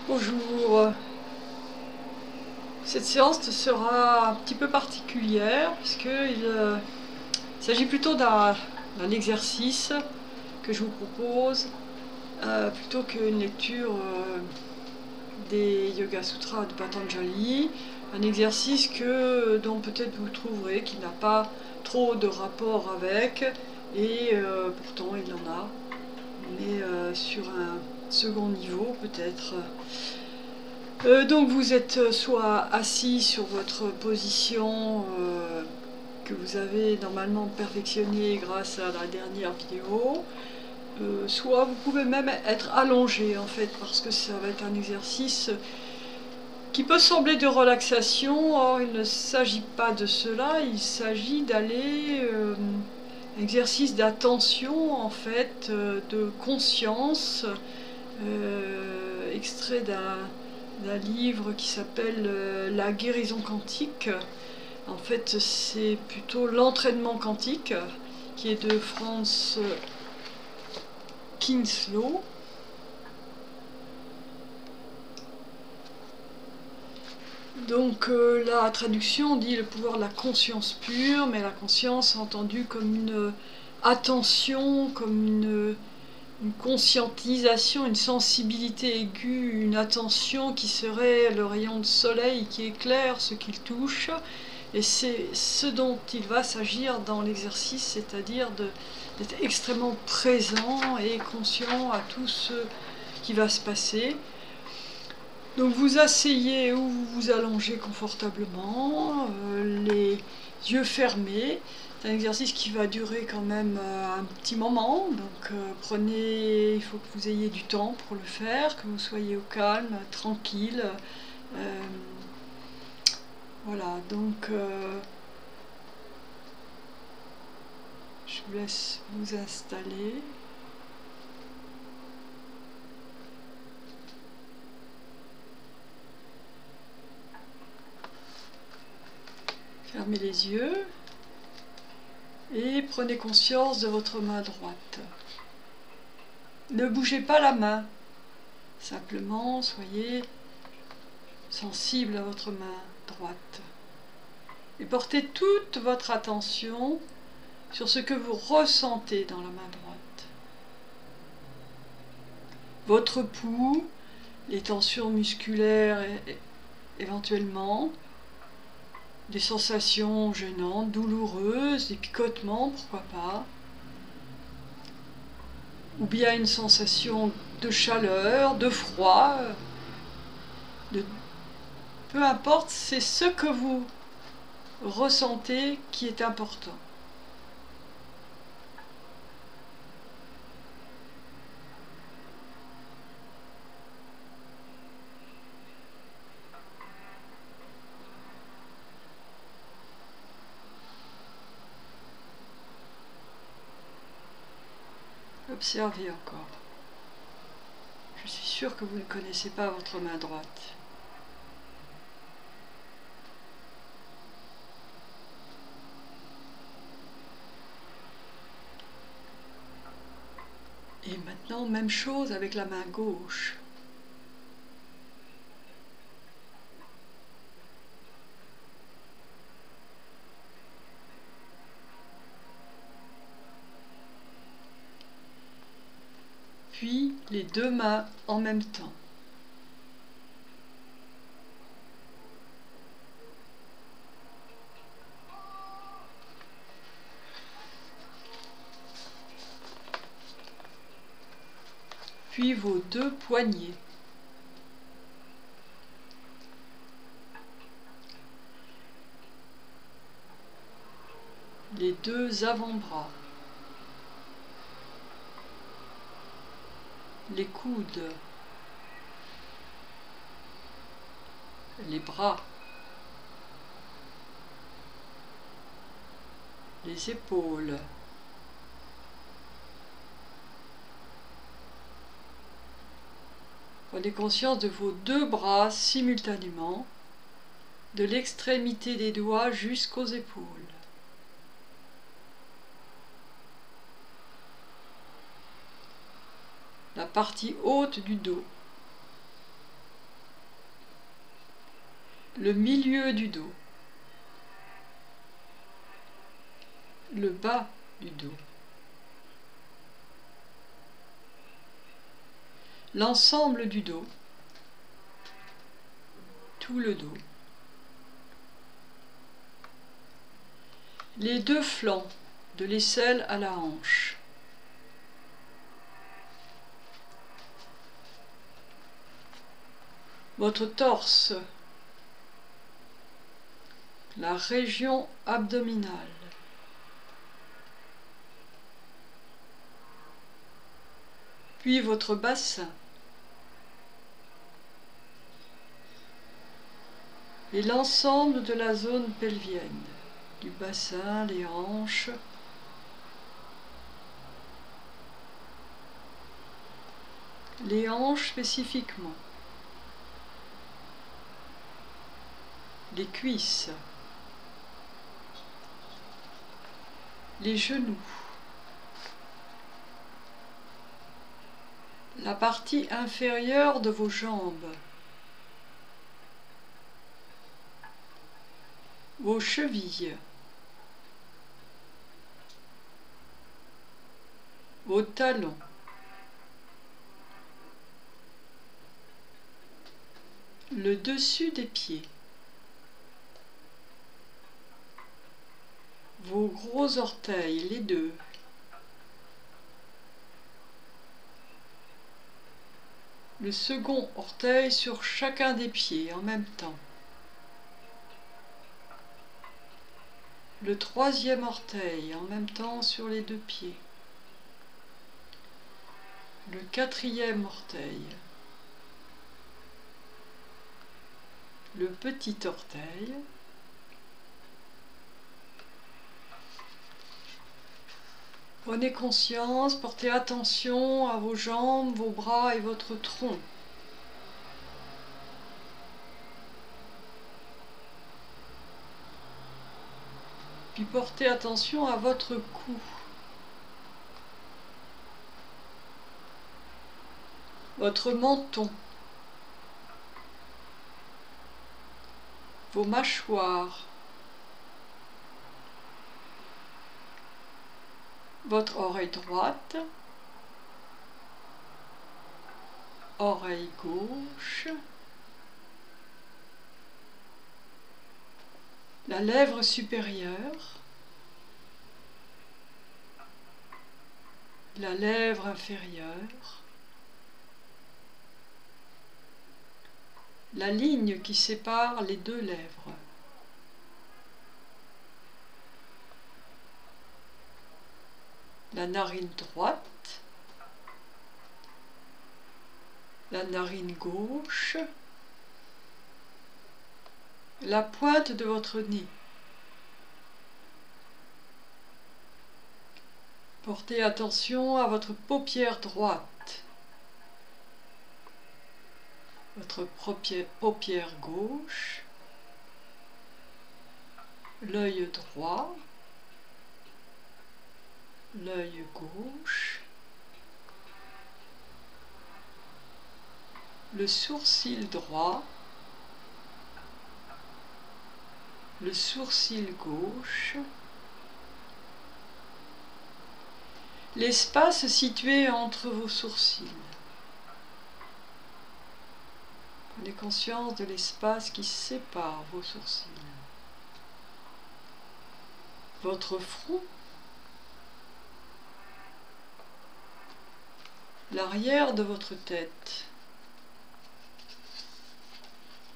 Bonjour. Cette séance sera un petit peu particulière puisqu'il s'agit plutôt d'un exercice que je vous propose plutôt qu'une lecture des Yoga Sutras de Patanjali. Un exercice dont peut-être vous trouverez qu'il n'a pas trop de rapport avec et pourtant il en a, mais sur un second niveau peut-être. Donc vous êtes soit assis sur votre position que vous avez normalement perfectionnée grâce à la dernière vidéo, soit vous pouvez même être allongé en fait, parce que ça va être un exercice qui peut sembler de relaxation. Or il ne s'agit pas de cela, il s'agit d'aller exercice d'attention en fait, de conscience, extrait d'un livre qui s'appelle La guérison quantique. En fait, c'est plutôt l'entraînement quantique, qui est de Franz Kinslow. Donc la traduction dit le pouvoir de la conscience pure, mais la conscience entendue comme une attention, comme une conscientisation, une sensibilité aiguë, une attention qui serait le rayon de soleil qui éclaire ce qu'il touche. Et c'est ce dont il va s'agir dans l'exercice, c'est-à-dire d'être extrêmement présent et conscient à tout ce qui va se passer. Donc vous asseyez ou vous vous allongez confortablement, les yeux fermés. C'est un exercice qui va durer quand même un petit moment, donc il faut que vous ayez du temps pour le faire, que vous soyez au calme, tranquille. Voilà, donc je vous laisse vous installer. Fermez les yeux et prenez conscience de votre main droite. Ne bougez pas la main, simplement soyez sensible à votre main droite. Et portez toute votre attention sur ce que vous ressentez dans la main droite. Votre pouls, les tensions musculaires éventuellement, des sensations gênantes, douloureuses, des picotements, pourquoi pas, ou bien une sensation de chaleur, de froid, peu importe, c'est ce que vous ressentez qui est important. Observez encore. Je suis sûre que vous ne connaissez pas votre main droite. Et maintenant, même chose avec la main gauche. Puis les deux mains en même temps. Puis vos deux poignets. Les deux avant-bras. Les coudes. Les bras. Les épaules. Prenez conscience de vos deux bras simultanément, de l'extrémité des doigts jusqu'aux épaules. La partie haute du dos. le milieu du dos, le bas du dos, l'ensemble du dos, tout le dos, les deux flancs de l'aisselle à la hanche, votre torse, la région abdominale, puis votre bassin et l'ensemble de la zone pelvienne, du bassin, les hanches, spécifiquement, les cuisses, les genoux, la partie inférieure de vos jambes, vos chevilles, vos talons, le dessus des pieds, vos gros orteils, les deux, le second orteil sur chacun des pieds en même temps, le troisième orteil en même temps sur les deux pieds, le quatrième orteil, le petit orteil, prenez conscience, portez attention à vos jambes, vos bras et votre tronc. Puis portez attention à votre cou, votre menton, vos mâchoires, votre oreille droite, oreille gauche, la lèvre supérieure, la lèvre inférieure, la ligne qui sépare les deux lèvres, la narine droite, la narine gauche, la pointe de votre nez. Portez attention à votre paupière droite, votre paupière gauche, l'œil droit, l'œil gauche, le sourcil droit, le sourcil gauche, l'espace situé entre vos sourcils. Prenez conscience de l'espace qui sépare vos sourcils. Votre front, l'arrière de votre tête,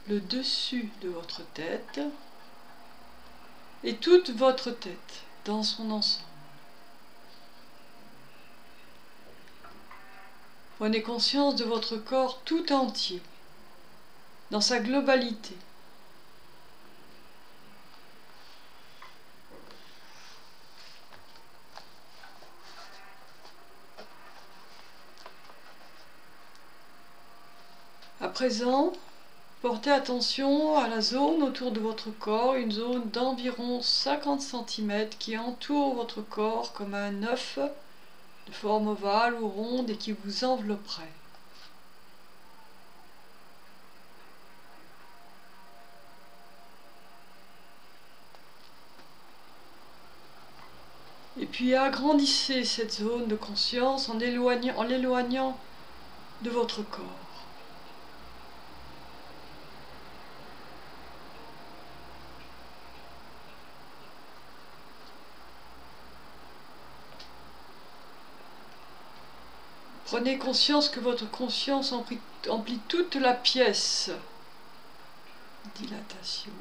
le dessus de votre tête et toute votre tête dans son ensemble. Prenez conscience de votre corps tout entier, dans sa globalité. À présent, portez attention à la zone autour de votre corps, une zone d'environ 50 cm qui entoure votre corps comme un œuf de forme ovale ou ronde et qui vous envelopperait. puis agrandissez cette zone de conscience en l'éloignant de votre corps. Prenez conscience que votre conscience emplit toute la pièce. Dilatation.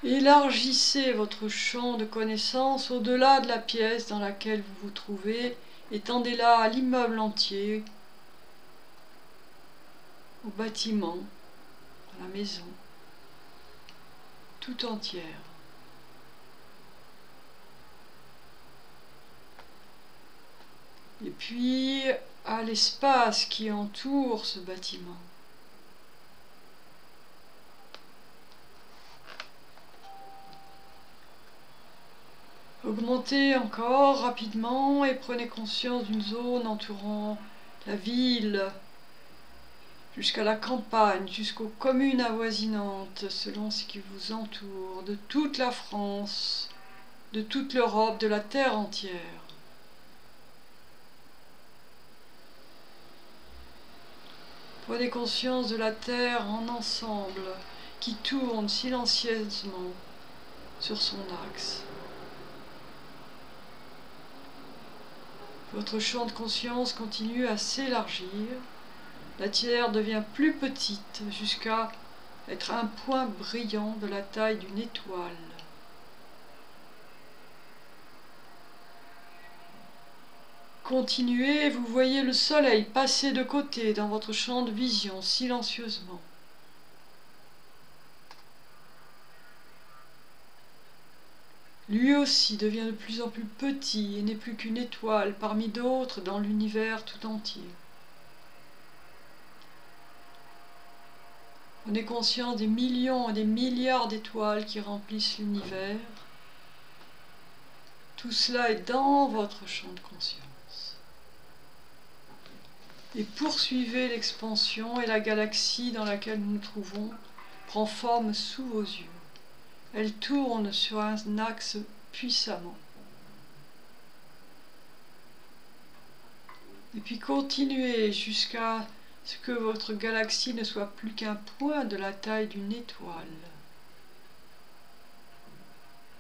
Élargissez votre champ de connaissance au-delà de la pièce dans laquelle vous vous trouvez. Étendez-la à l'immeuble entier, au bâtiment, à la maison, tout entière. Et puis à l'espace qui entoure ce bâtiment. Augmentez encore rapidement et prenez conscience d'une zone entourant la ville, jusqu'à la campagne, jusqu'aux communes avoisinantes, selon ce qui vous entoure, de toute la France, de toute l'Europe, de la terre entière. Prenez conscience de la terre en ensemble, qui tourne silencieusement sur son axe. Votre champ de conscience continue à s'élargir. La Terre devient plus petite jusqu'à être un point brillant de la taille d'une étoile. Continuez, vous voyez le soleil passer de côté dans votre champ de vision silencieusement. Lui aussi devient de plus en plus petit et n'est plus qu'une étoile parmi d'autres dans l'univers tout entier. Prenez conscience des millions et des milliards d'étoiles qui remplissent l'univers. Tout cela est dans votre champ de conscience. Et poursuivez l'expansion et la galaxie dans laquelle nous nous trouvons prend forme sous vos yeux. Elle tourne sur un axe puissamment. Et puis continuez jusqu'à ce que votre galaxie ne soit plus qu'un point de la taille d'une étoile.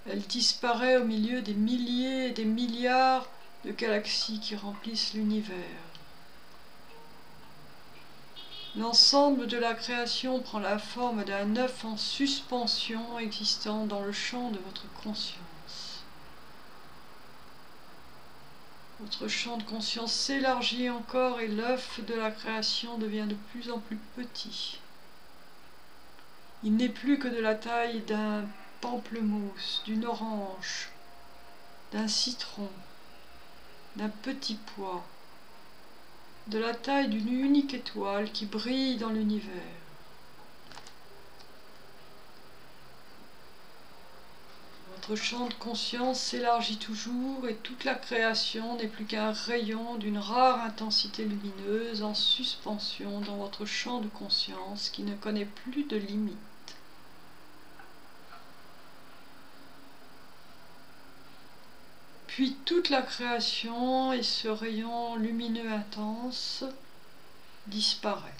Elle disparaît au milieu des milliers et des milliards de galaxies qui remplissent l'univers. L'ensemble de la création prend la forme d'un œuf en suspension existant dans le champ de votre conscience. Votre champ de conscience s'élargit encore et l'œuf de la création devient de plus en plus petit. Il n'est plus que de la taille d'un pamplemousse, d'une orange, d'un citron, d'un petit pois, de la taille d'une unique étoile qui brille dans l'univers. Votre champ de conscience s'élargit toujours et toute la création n'est plus qu'un rayon d'une rare intensité lumineuse en suspension dans votre champ de conscience qui ne connaît plus de limite. Puis toute la création et ce rayon lumineux intense disparaît.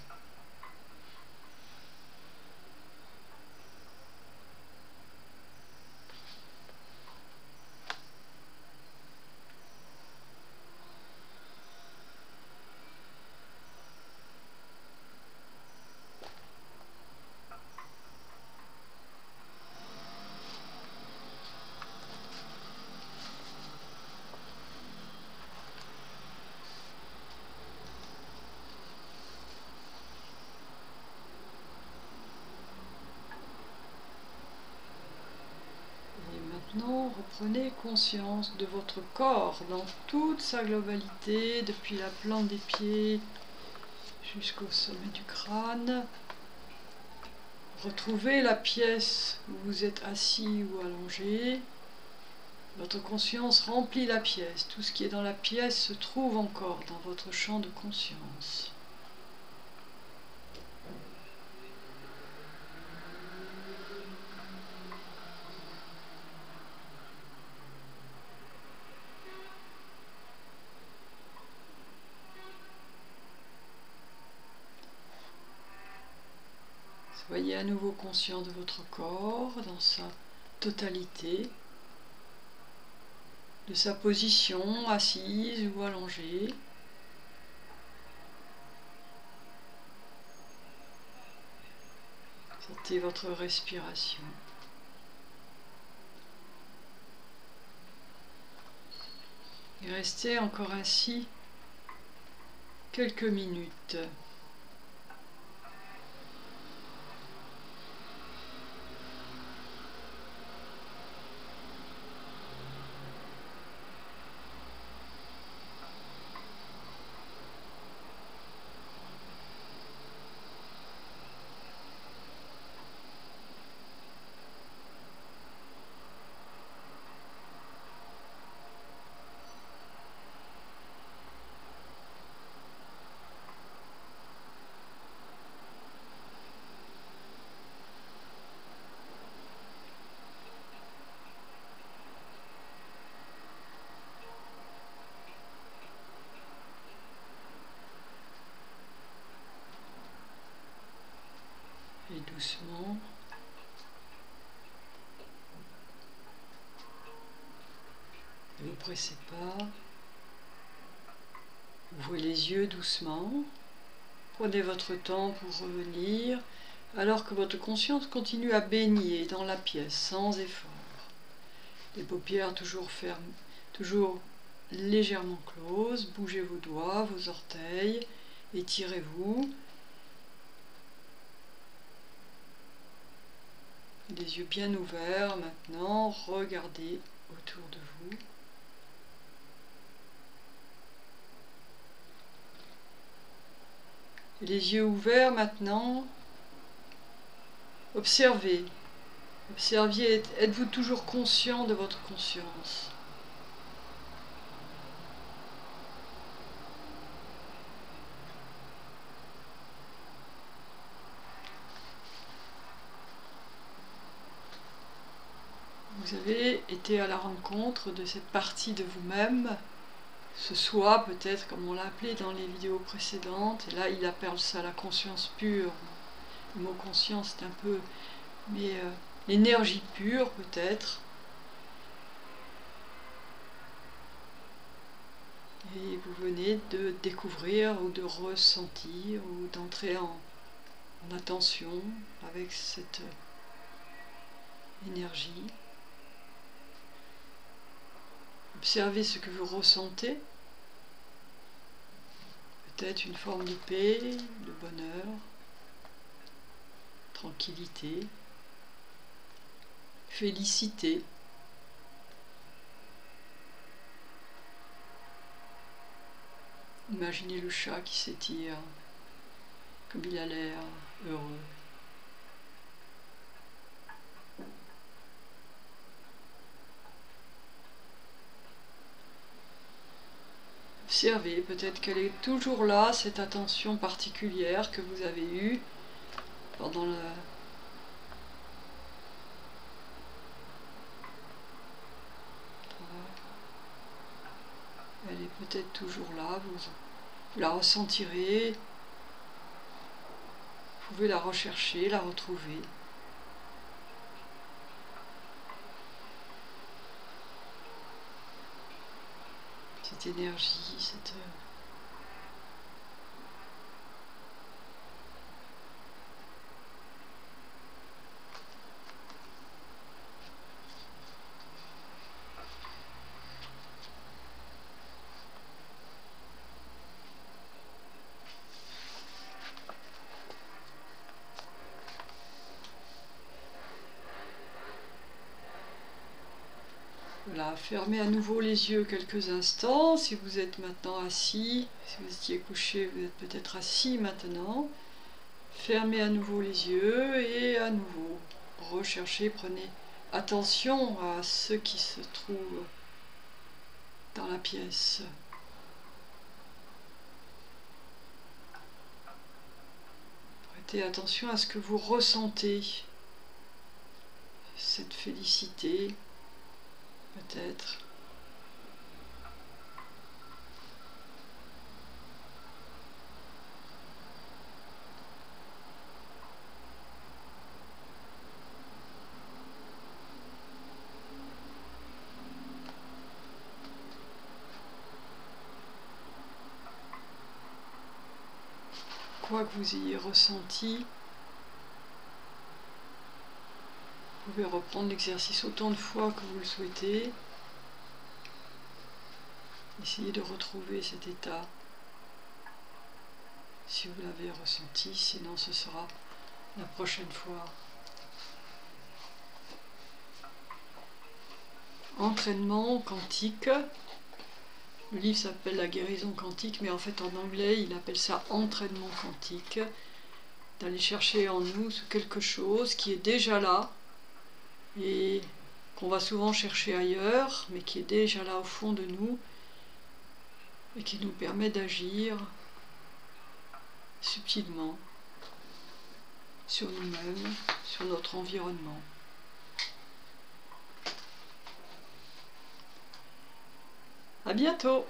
Maintenant, reprenez conscience de votre corps dans toute sa globalité, depuis la plante des pieds jusqu'au sommet du crâne. Retrouvez la pièce où vous êtes assis ou allongé. Votre conscience remplit la pièce. Tout ce qui est dans la pièce se trouve encore dans votre champ de conscience. Soyez à nouveau conscient de votre corps dans sa totalité, de sa position assise ou allongée. Sentez votre respiration. Et restez encore ainsi quelques minutes. Et doucement, ne vous pressez pas, ouvrez les yeux doucement, prenez votre temps pour revenir, alors que votre conscience continue à baigner dans la pièce sans effort. Les paupières toujours fermes, toujours légèrement closes, bougez vos doigts, vos orteils, étirez-vous. Les yeux bien ouverts maintenant, regardez autour de vous. Et les yeux ouverts maintenant, observez. Observiez, êtes-vous toujours conscient de votre conscience? Vous avez été à la rencontre de cette partie de vous-même, ce soi peut-être comme on l'a appelé dans les vidéos précédentes, et là il appelle ça la conscience pure. Le mot conscience c'est un peu, mais l'énergie pure peut-être. Et vous venez de découvrir ou de ressentir ou d'entrer en attention avec cette énergie. Observez ce que vous ressentez. Peut-être une forme de paix, de bonheur, tranquillité, félicité. Imaginez le chat qui s'étire, comme il a l'air heureux. Observez, peut-être qu'elle est toujours là, cette attention particulière que vous avez eue pendant la... Elle est peut-être toujours là, vous la ressentirez, vous pouvez la rechercher, la retrouver. Cette énergie, cette... Voilà, fermez à nouveau les yeux quelques instants. Si vous êtes maintenant assis, si vous étiez couché, vous êtes peut-être assis maintenant. Fermez à nouveau les yeux et à nouveau recherchez, prenez attention à ce qui se trouve dans la pièce. Prêtez attention à ce que vous ressentez, cette félicité, peut-être. quoi que vous ayez ressenti, vous pouvez reprendre l'exercice autant de fois que vous le souhaitez. Essayez de retrouver cet état si vous l'avez ressenti, sinon ce sera la prochaine fois. Entraînement quantique. Le livre s'appelle La guérison quantique, mais en fait en anglais il appelle ça entraînement quantique. D'aller chercher en nous quelque chose qui est déjà là et qu'on va souvent chercher ailleurs, mais qui est déjà là au fond de nous et qui nous permet d'agir subtilement sur nous-mêmes, sur notre environnement. À bientôt!